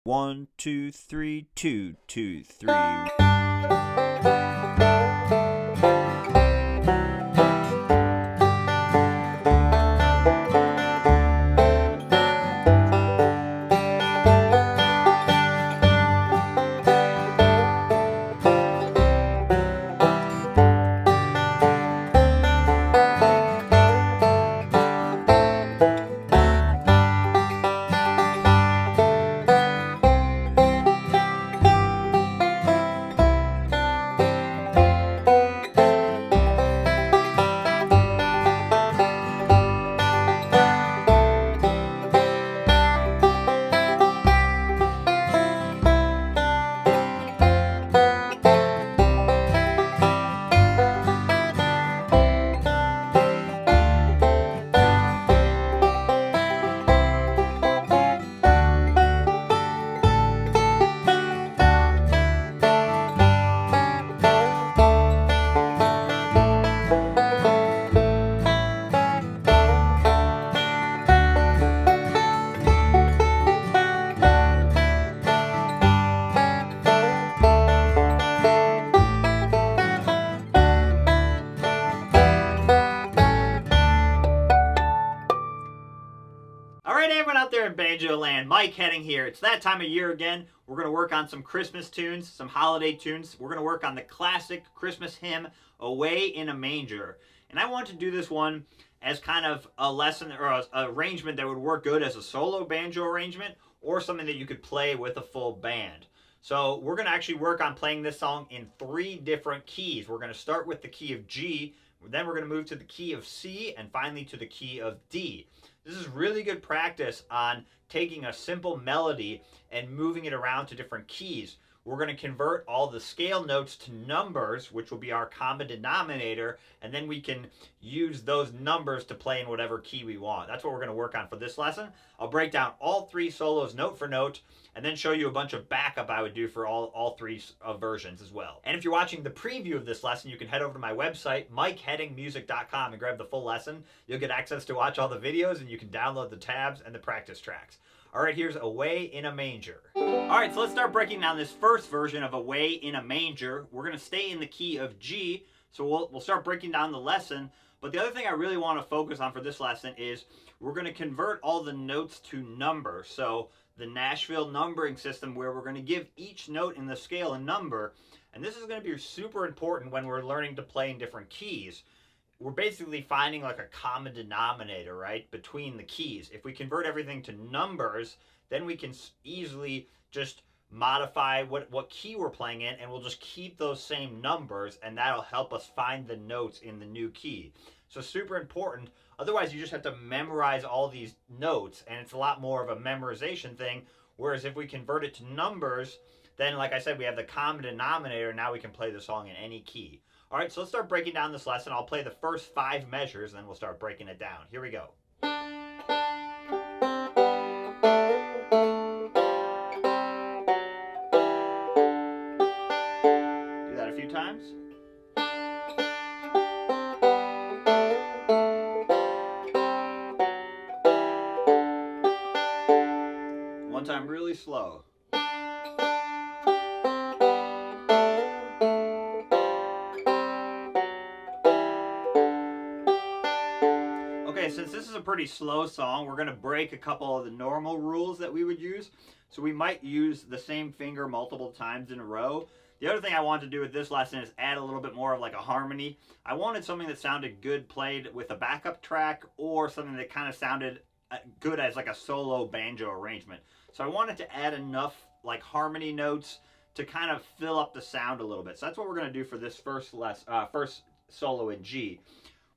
1, 2, 3, 2, 2, 3. Alright, everyone out there in Banjo Land, Mike Hedding here. It's that time of year again. We're going to work on some Christmas tunes, some holiday tunes. We're going to work on the classic Christmas hymn, Away in a Manger. And I want to do this one as kind of a lesson or an arrangement that would work good as a solo banjo arrangement or something that you could play with a full band. So we're going to actually work on playing this song in 3 different keys. We're going to start with the key of G, then we're going to move to the key of C, and finally to the key of D. This is really good practice on taking a simple melody and moving it around to different keys. We're going to convert all the scale notes to numbers, which will be our common denominator, and then we can use those numbers to play in whatever key we want. That's what we're going to work on for this lesson. I'll break down all 3 solos note for note, and then show you a bunch of backup I would do for all 3 versions as well. And if you're watching the preview of this lesson, you can head over to my website, MikeHeddingMusic.com, and grab the full lesson. You'll get access to watch all the videos, and you can download the tabs and the practice tracks. All right, here's Away in a Manger. All right, so let's start breaking down this first version of Away in a Manger. We're going to stay in the key of G, so we'll start breaking down the lesson. But the other thing I really want to focus on for this lesson is we're going to convert all the notes to numbers. So the Nashville numbering system, where we're going to give each note in the scale a number. And this is going to be super important when we're learning to play in different keys. We're basically finding like a common denominator, right, between the keys. If we convert everything to numbers, then we can easily just modify what key we're playing in, and we'll just keep those same numbers, and that'll help us find the notes in the new key. So super important. Otherwise, you just have to memorize all these notes, and it's a lot more of a memorization thing. Whereas if we convert it to numbers, then like I said, we have the common denominator, and now we can play the song in any key. All right, so let's start breaking down this lesson. I'll play the first 5 measures, and then we'll start breaking it down. Here we go. Do that a few times. One time really slow. Okay, since this is a pretty slow song, we're going to break a couple of the normal rules that we would use. So we might use the same finger multiple times in a row. The other thing I wanted to do with this lesson is add a little bit more of like a harmony. I wanted something that sounded good played with a backup track, or something that kind of sounded good as like a solo banjo arrangement. So I wanted to add enough like harmony notes to kind of fill up the sound a little bit. So that's what we're going to do for this first solo in G.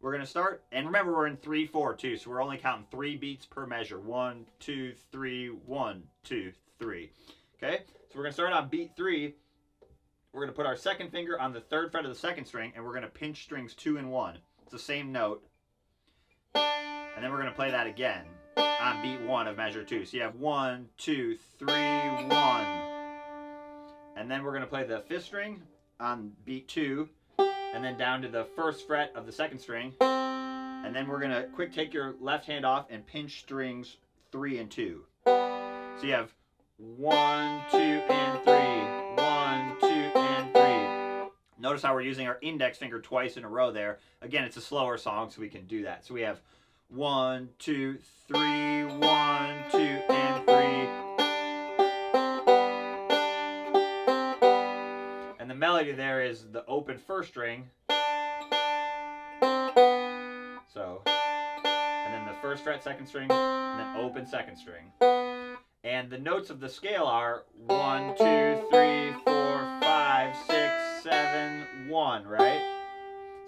We're going to start, and remember we're in 3/4 too, so we're only counting 3 beats per measure. 1, 2, 3, 1, 2, 3. Okay, so we're going to start on beat 3. We're going to put our second finger on the 3rd fret of the 2nd string, and we're going to pinch strings 2 and 1. It's the same note. And then we're going to play that again on beat 1 of measure 2. So you have 1, 2, 3, 1. And then we're going to play the 5th string on beat 2, and then down to the 1st fret of the 2nd string. And then we're going to take your left hand off and pinch strings 3 and 2. So you have 1, 2, and 3. 1, 2, and 3. Notice how we're using our index finger twice in a row there. Again, it's a slower song, so we can do that. So we have 1, 2, 3, 1, 2, and 3. And the melody there is the open first string. So, and then the first fret, second string, and then open second string. And the notes of the scale are 1, 2, 3, 4, 5, 6, 7, 1, right?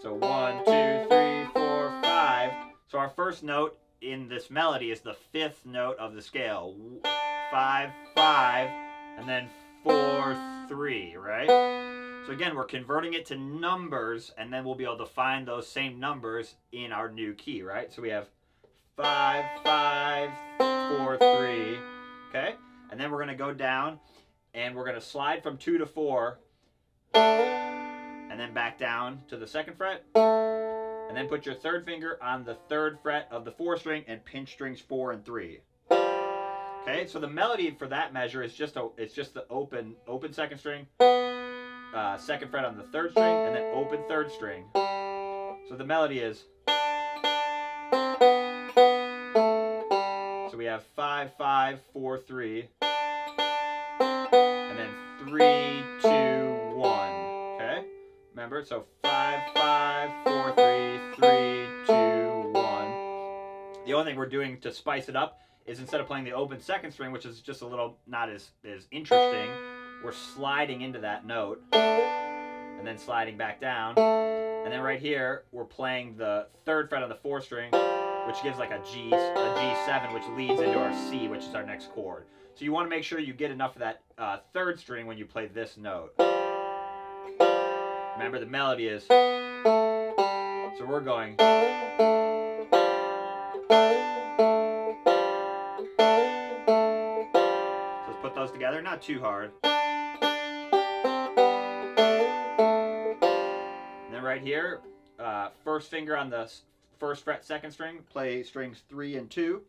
So 1, 2, 3, 4, 5. So our first note in this melody is the fifth note of the scale. 5, 5, and then 4, 3, right? So again, we're converting it to numbers, and then we'll be able to find those same numbers in our new key, right? So we have 5, 5, 4, 3. Okay, and then we're going to go down and we're going to slide from 2 to 4 and then back down to the second fret, and then put your third finger on the third fret of the 4th string and pinch strings 4 and 3. Okay, so the melody for that measure is just the open second string, second fret on the 3rd string, and then open 3rd string. So the melody is, we have 5, 5, 4, 3, and then 3, 2, 1. Okay? Remember? So 5, 5, 4, 3, 3, 2, 1. The only thing we're doing to spice it up is instead of playing the open second string, which is just a little not as interesting, we're sliding into that note and then sliding back down. And then right here, we're playing the 3rd fret on the 4th string, which gives like a G7, which leads into our C, which is our next chord. So you want to make sure you get enough of that 3rd string when you play this note. Remember, the melody is, so we're going, so let's put those together, not too hard. And then right here, first finger on the 1st fret, 2nd string, play strings 3 and 2.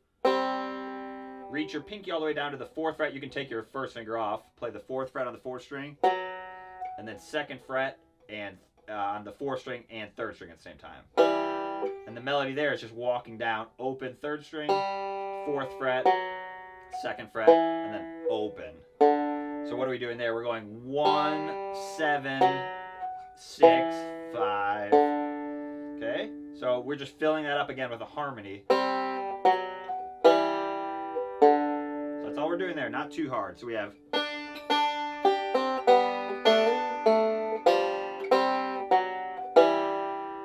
Reach your pinky all the way down to the 4th fret. You can take your 1st finger off, play the 4th fret on the 4th string, and then 2nd fret and on the 4th string and 3rd string at the same time. And the melody there is just walking down, open 3rd string, 4th fret, 2nd fret, and then open. So what are we doing there? We're going 1, 7, 6, 5. Okay? So we're just filling that up again with a harmony. So that's all we're doing there, not too hard. So we have,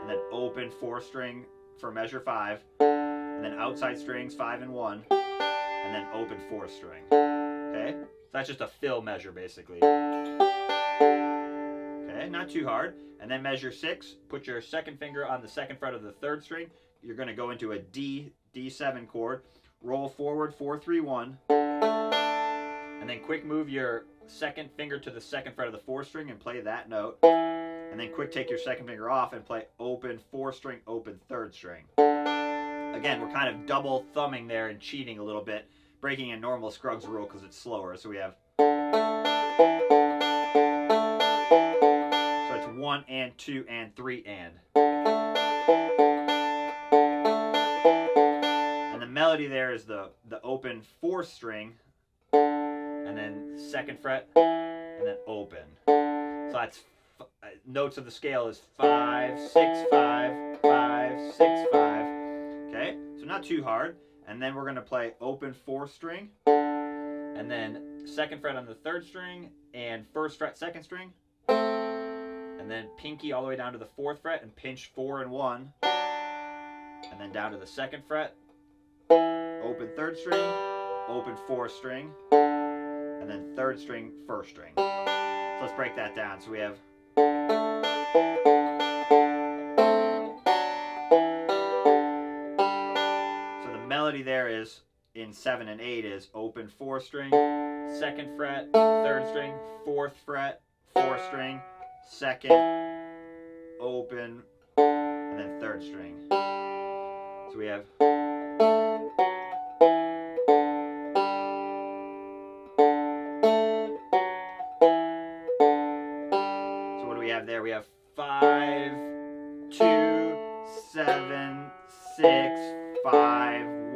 and then open 4th string for measure 5, and then outside strings 5 and 1, and then open 4th string. Okay? So that's just a fill measure basically. Okay, not too hard. And then measure 6, put your 2nd finger on the 2nd fret of the 3rd string. You're going to go into a D7 chord, roll forward 4, 3, 1, and then quick move your 2nd finger to the 2nd fret of the 4th string and play that note. And then quick take your 2nd finger off and play open 4th string, open 3rd string. Again, we're kind of double thumbing there and cheating a little bit, breaking a normal Scruggs rule because it's slower. So we have, 1 and 2 and 3 and. And the melody there is the open 4th string, and then 2nd fret, and then open. So that's notes of the scale is 5, 6, 5, 5, 6, 5. Okay, so not too hard. And then we're going to play open 4th string, and then 2nd fret on the 3rd string, and 1st fret 2nd string. And then pinky all the way down to the 4th fret and pinch 4 and 1. And then down to the 2nd fret, open 3rd string, open 4th string, and then 3rd string, 1st string. So let's break that down. So we have, so the melody there is in 7 and 8 is open 4th string, 2nd fret, 3rd string, 4th fret, 4th string, 2nd, open, and then 3rd string. So we have,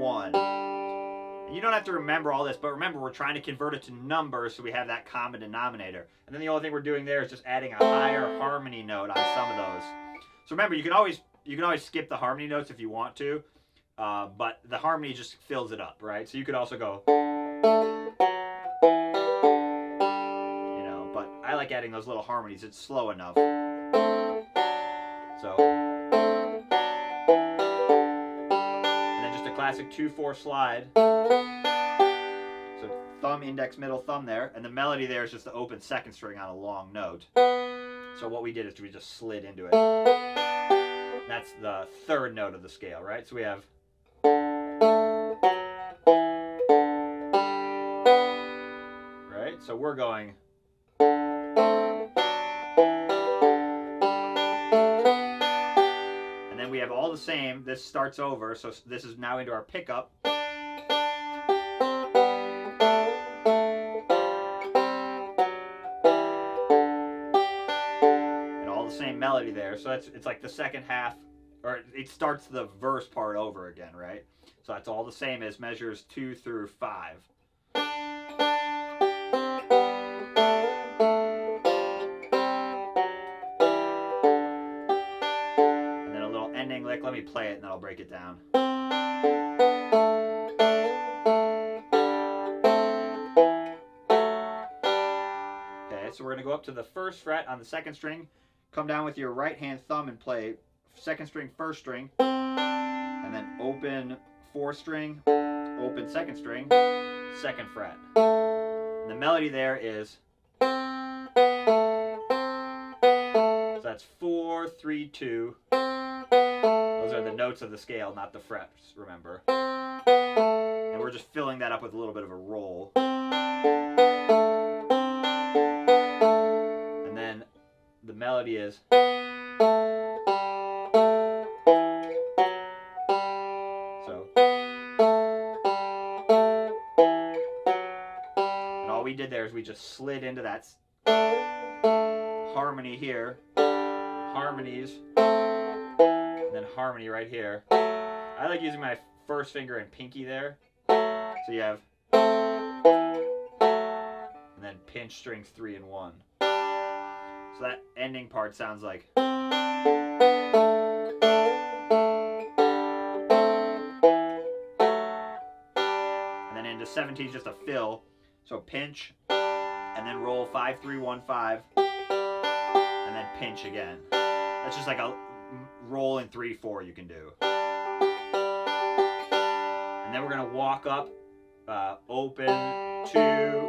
1. And you don't have to remember all this, but remember we're trying to convert it to numbers so we have that common denominator. And then the only thing we're doing there is just adding a higher harmony note on some of those. So remember, you can always skip the harmony notes if you want to, but the harmony just fills it up, right? So you could also go, you know, but I like adding those little harmonies. It's slow enough. So, and then just a classic 2/4 slide. So thumb, index, middle, thumb there, and the melody there is just the open second string on a long note. So what we did is we just slid into it. That's the third note of the scale, right? So we have, right? So we're going, and then we have all the same. This starts over, so this is now into our pickup. Same melody there, so it's like the second half, or it starts the verse part over again, right? So that's all the same as measures 2 through 5. And then a little ending lick. Let me play it and then I'll break it down. Okay, so we're gonna go up to the first fret on the second string. Come down with your right hand thumb and play second string, first string, and then open 4th string, open second string, 2nd fret. And the melody there is, so that's 4, 3, 2. Those are the notes of the scale, not the frets, remember. And we're just filling that up with a little bit of a roll. And then the melody is, so, and all we did there is we just slid into that harmony here, harmonies, and then harmony right here. I like using my first finger and pinky there, so you have, and then pinch strings 3 and 1. So that ending part sounds like, and then into 17 just a fill. So pinch, and then roll 5, 3, 1, 5, and then pinch again. That's just like a roll in 3, 4 you can do. And then we're gonna walk up, open 2,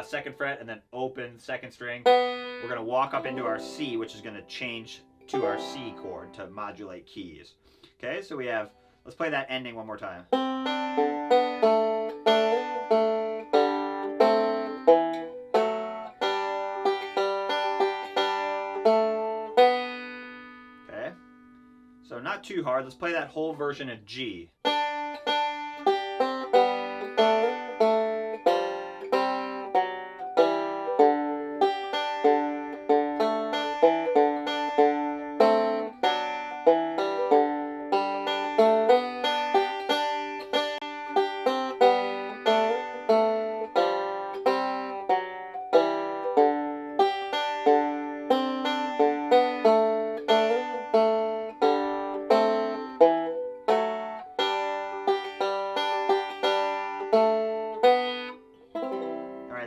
2nd fret, and then open 2nd string. We're going to walk up into our C, which is going to change to our C chord to modulate keys. Okay, so we have, let's play that ending one more time. Okay, so not too hard. Let's play that whole version of G.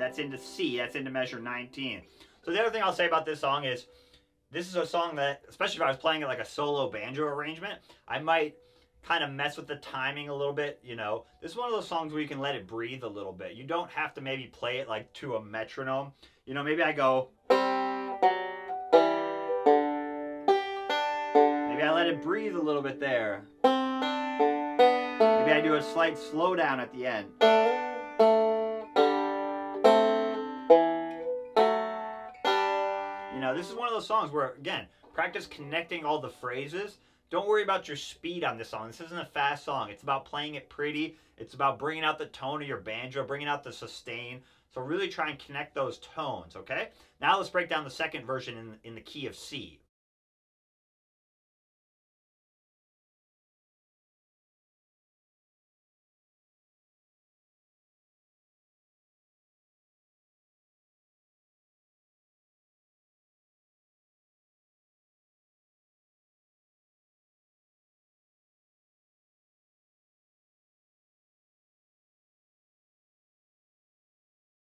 That's into C, that's into measure 19. So the other thing I'll say about this song is, this is a song that, especially if I was playing it like a solo banjo arrangement, I might kind of mess with the timing a little bit, you know. This is one of those songs where you can let it breathe a little bit. You don't have to maybe play it like to a metronome. You know, maybe I go, maybe I let it breathe a little bit there. Maybe I do a slight slowdown at the end. This is one of those songs where, again, practice connecting all the phrases. Don't worry about your speed on this song. This isn't a fast song. It's about playing it pretty. It's about bringing out the tone of your banjo, bringing out the sustain. So really try and connect those tones, okay? Now let's break down the second version in the key of C.